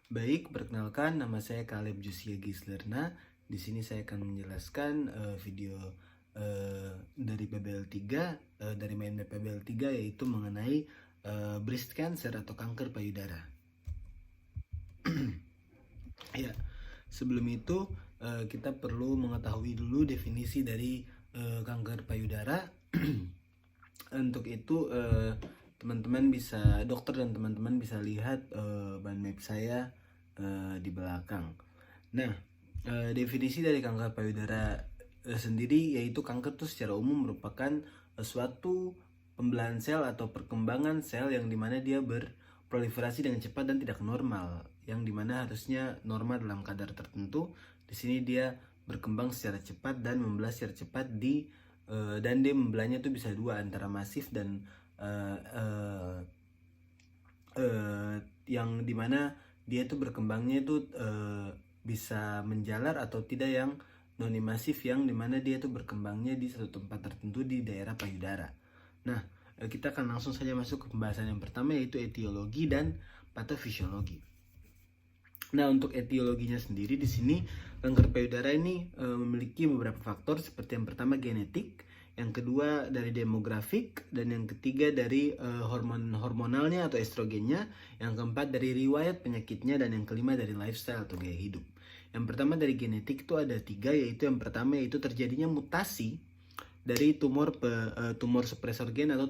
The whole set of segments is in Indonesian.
Baik, perkenalkan nama saya Caleb Josia Gislerna. Di sini saya akan menjelaskan video dari PBL3 dari main PBL3 yaitu mengenai breast cancer atau kanker payudara. Ya, sebelum itu kita perlu mengetahui dulu definisi dari kanker payudara. Untuk itu teman-teman bisa dokter dan teman-teman bisa lihat ban map saya di belakang. Nah, definisi dari kanker payudara sendiri yaitu kanker itu secara umum merupakan suatu pembelahan sel atau perkembangan sel yang dimana dia berproliferasi dengan cepat dan tidak normal, yang dimana harusnya normal dalam kadar tertentu. Di sini dia berkembang secara cepat dan membelah secara cepat dan dia membelahnya itu bisa dua, antara masif dan yang dimana dia itu berkembangnya itu bisa menjalar atau tidak, yang noni masif yang dimana dia itu berkembangnya di satu tempat tertentu di daerah payudara. Nah, kita akan langsung saja masuk ke pembahasan yang pertama, yaitu etiologi dan patofisiologi. Nah, untuk etiologinya sendiri di sini kanker payudara ini memiliki beberapa faktor, seperti yang pertama genetik, yang kedua dari demografik, dan yang ketiga dari hormonalnya atau estrogennya, yang keempat dari riwayat penyakitnya, dan yang kelima dari lifestyle atau gaya hidup. Yang pertama dari genetik itu ada 3, yaitu yang pertama yaitu terjadinya mutasi dari tumor suppressor gen atau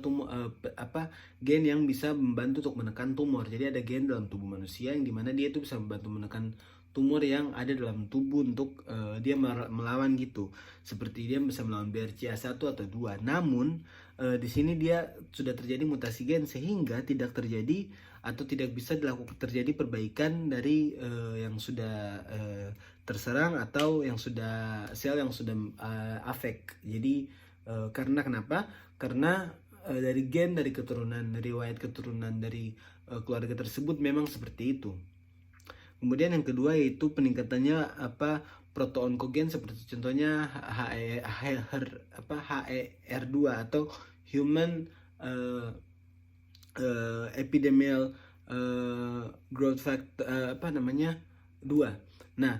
gen yang bisa membantu untuk menekan tumor. Jadi ada gen dalam tubuh manusia yang dimana dia itu bisa membantu menekan tumor yang ada dalam tubuh untuk dia melawan gitu. Seperti dia bisa melawan BRCA1 atau 2. Namun di sini dia sudah terjadi mutasi gen sehingga tidak terjadi atau tidak bisa dilakukan terjadi perbaikan dari yang sudah terserang atau yang sudah sel yang sudah afek. Jadi karena kenapa? Karena dari gen, dari keturunan, dari riwayat keturunan dari keluarga tersebut memang seperti itu. Kemudian yang kedua yaitu peningkatannya proto-onkogen, seperti contohnya HER2 atau Human Epidemial Growth Factor 2. Nah,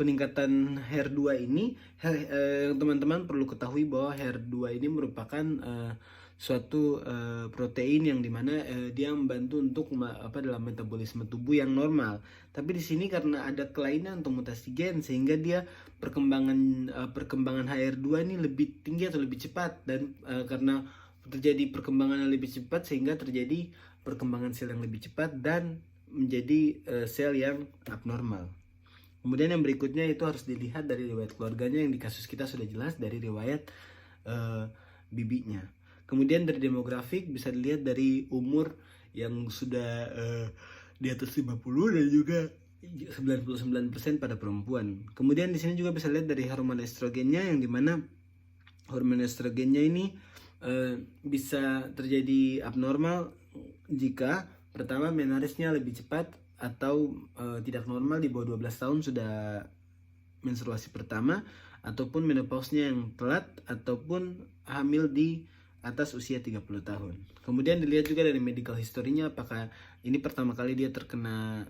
peningkatan HER2 ini teman-teman perlu ketahui bahwa HER2 ini merupakan suatu protein yang dimana dia membantu untuk dalam metabolisme tubuh yang normal. Tapi di sini karena ada kelainan atau mutasi gen sehingga dia perkembangan HER2 ini lebih tinggi atau lebih cepat, dan karena terjadi perkembangan yang lebih cepat sehingga terjadi perkembangan sel yang lebih cepat dan menjadi sel yang abnormal. Kemudian yang berikutnya itu harus dilihat dari riwayat keluarganya, yang di kasus kita sudah jelas dari riwayat bibinya. Kemudian dari demografik bisa dilihat dari umur yang sudah di atas 50 dan juga 99% pada perempuan. Kemudian di sini juga bisa lihat dari hormon estrogennya, yang dimana hormon estrogennya ini bisa terjadi abnormal jika pertama menarresnya lebih cepat atau tidak normal di bawah 12 tahun sudah menstruasi pertama, ataupun menopausnya yang telat, ataupun hamil di atas usia 30 tahun. Kemudian dilihat juga dari medical history-nya, apakah ini pertama kali dia terkena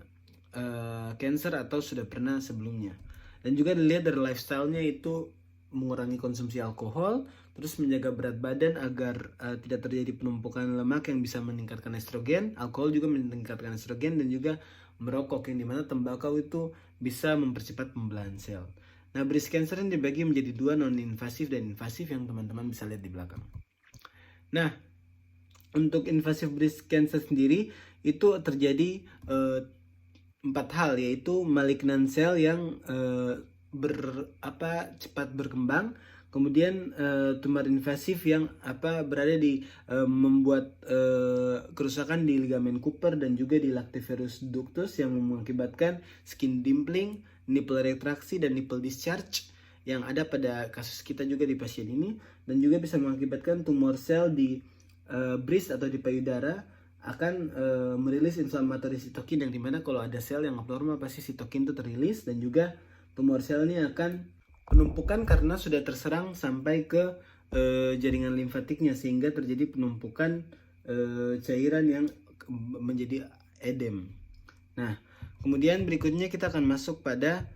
cancer atau sudah pernah sebelumnya. Dan juga dilihat dari lifestyle-nya, itu mengurangi konsumsi alkohol, terus menjaga berat badan agar tidak terjadi penumpukan lemak yang bisa meningkatkan estrogen. Alkohol juga meningkatkan estrogen, dan juga merokok, yang dimana tembakau itu bisa mempercepat pembelahan sel. Nah, breast cancer ini dibagi menjadi 2, non-invasif dan invasif, yang teman-teman bisa lihat di belakang. Nah, untuk invasif breast cancer sendiri itu terjadi 4 hal, yaitu malignant cell yang cepat berkembang, kemudian tumor invasif yang berada di membuat kerusakan di ligamen Cooper dan juga di lactiferous ductus yang mengakibatkan skin dimpling, nipple retraksi, dan nipple discharge yang ada pada kasus kita juga di pasien ini, dan juga bisa mengakibatkan tumor sel di breast atau di payudara akan merilis inflammatory cytokine, yang dimana kalau ada sel yang abnormal pasti sitokin itu terilis, dan juga tumor sel ini akan penumpukan karena sudah terserang sampai ke jaringan limfatiknya, sehingga terjadi penumpukan cairan yang menjadi edem. Nah, Kemudian berikutnya kita akan masuk pada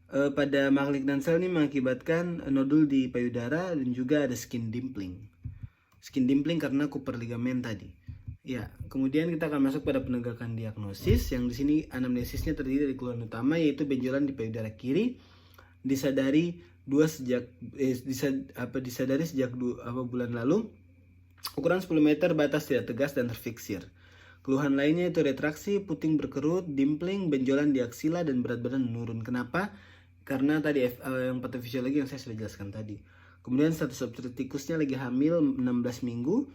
pada malignant cell ini mengakibatkan nodul di payudara dan juga ada skin dimpling. Skin dimpling karena Cooper ligamen tadi. Ya, kemudian kita akan masuk pada penegakan diagnosis yang di sini anamnesisnya terdiri dari keluhan utama yaitu benjolan di payudara kiri, disadari sejak bulan lalu, ukuran 10 meter, batas tidak tegas dan terfiksir. Keluhan lainnya itu retraksi, puting berkerut, dimpling, benjolan di aksila dan berat badan menurun. Kenapa? Karena tadi yang patofisiologi yang saya sudah jelaskan tadi. Kemudian status obstetrikusnya lagi hamil 16 minggu.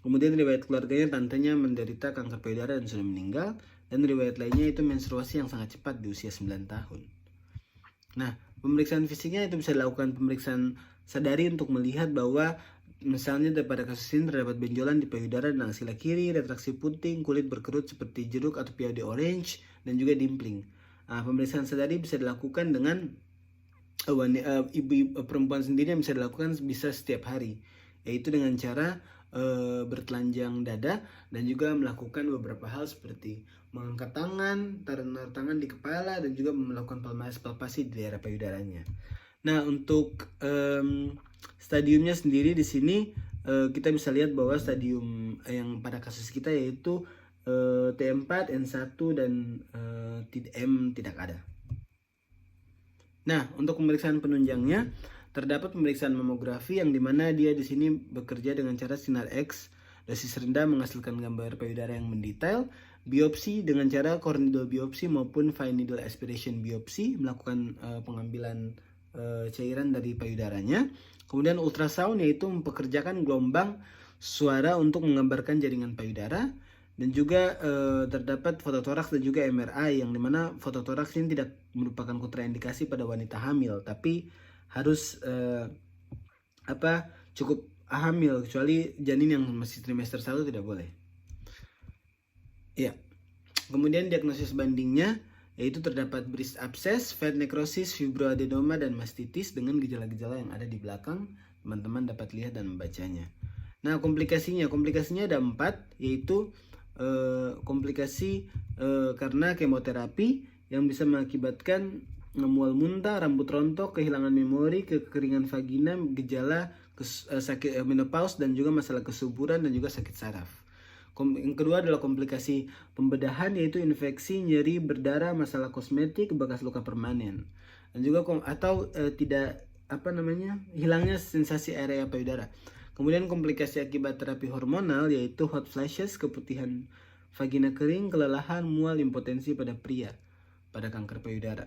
Kemudian riwayat keluarganya tantenya menderita kanker payudara dan sudah meninggal. Dan riwayat lainnya itu menstruasi yang sangat cepat di usia 9 tahun. Nah, pemeriksaan fisiknya itu bisa dilakukan pemeriksaan sadari untuk melihat bahwa misalnya pada kasus ini terdapat benjolan di payudara dan aksila kiri, retraksi puting, kulit berkerut seperti jeruk atau POD orange, dan juga dimpling. Nah, pemeriksaan sadari bisa dilakukan dengan ibu perempuan sendiri yang bisa dilakukan bisa setiap hari, yaitu dengan cara bertelanjang dada dan juga melakukan beberapa hal seperti mengangkat tangan, taruh tangan di kepala dan juga melakukan palpasi di daerah payudaranya. Nah, untuk stadiumnya sendiri di sini kita bisa lihat bahwa stadium yang pada kasus kita yaitu T4, N1 dan M tidak ada. Nah, untuk pemeriksaan penunjangnya terdapat pemeriksaan mamografi yang dimana dia di sini bekerja dengan cara sinar X, dosis rendah menghasilkan gambar payudara yang mendetail, biopsi dengan cara core needle biopsi maupun fine needle aspiration biopsi, melakukan pengambilan cairan dari payudaranya. Kemudian ultrasound yaitu mempekerjakan gelombang suara untuk menggambarkan jaringan payudara. Dan juga terdapat fototoraks dan juga MRI yang dimana fototoraks ini tidak merupakan kontraindikasi pada wanita hamil, tapi harus cukup hamil, kecuali janin yang masih trimester 1 tidak boleh. Ya. Kemudian diagnosis bandingnya yaitu terdapat breast abscess, fat necrosis, fibroadenoma dan mastitis dengan gejala-gejala yang ada di belakang. Teman-teman dapat lihat dan membacanya. Nah, komplikasinya ada 4, yaitu komplikasi karena kemoterapi yang bisa mengakibatkan mual muntah, rambut rontok, kehilangan memori, kekeringan vagina, gejala sakit menopause dan juga masalah kesuburan dan juga sakit saraf. Yang kedua adalah komplikasi pembedahan yaitu infeksi, nyeri, berdarah, masalah kosmetik, bekas luka permanen dan juga hilangnya sensasi area payudara. Kemudian komplikasi akibat terapi hormonal yaitu hot flashes, keputihan vagina kering, kelelahan, mual, impotensi pada pria pada kanker payudara.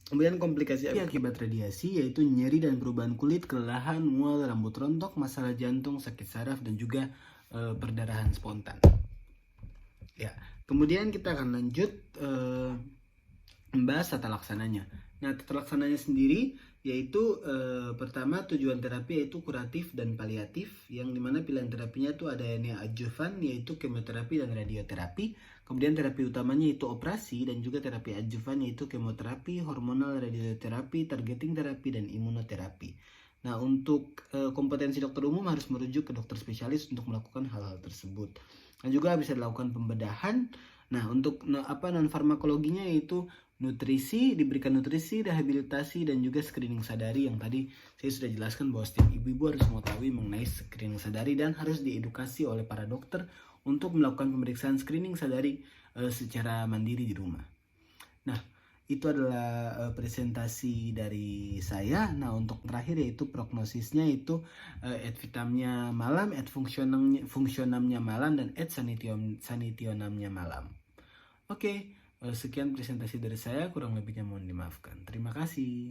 Kemudian komplikasi akibat radiasi yaitu nyeri dan perubahan kulit, kelelahan, mual, rambut rontok, masalah jantung, sakit saraf dan juga perdarahan spontan. Ya, kemudian kita akan lanjut membahas tata laksananya. Nah, tata laksananya sendiri yaitu pertama tujuan terapi yaitu kuratif dan paliatif, yang dimana pilihan terapinya itu ada neoadjuvan yaitu kemoterapi dan radioterapi. Kemudian terapi utamanya itu operasi dan juga terapi adjuvan yaitu kemoterapi, hormonal, radioterapi, targeting terapi dan imunoterapi. Nah, untuk kompetensi dokter umum harus merujuk ke dokter spesialis untuk melakukan hal-hal tersebut. Dan juga bisa dilakukan pembedahan. Nah, untuk non farmakologinya yaitu nutrisi, diberikan nutrisi, rehabilitasi dan juga screening sadari yang tadi saya sudah jelaskan bahwa setiap ibu-ibu harus mengetahui mengenai screening sadari dan harus diedukasi oleh para dokter untuk melakukan pemeriksaan screening sadari secara mandiri di rumah. Nah, itu adalah presentasi dari saya. Nah, untuk terakhir yaitu prognosisnya itu ad vitamnya malam, ad fungsionamnya malam dan ad sanitionamnya malam. Oke. Sekian presentasi dari saya, kurang lebihnya mohon dimaafkan. Terima kasih.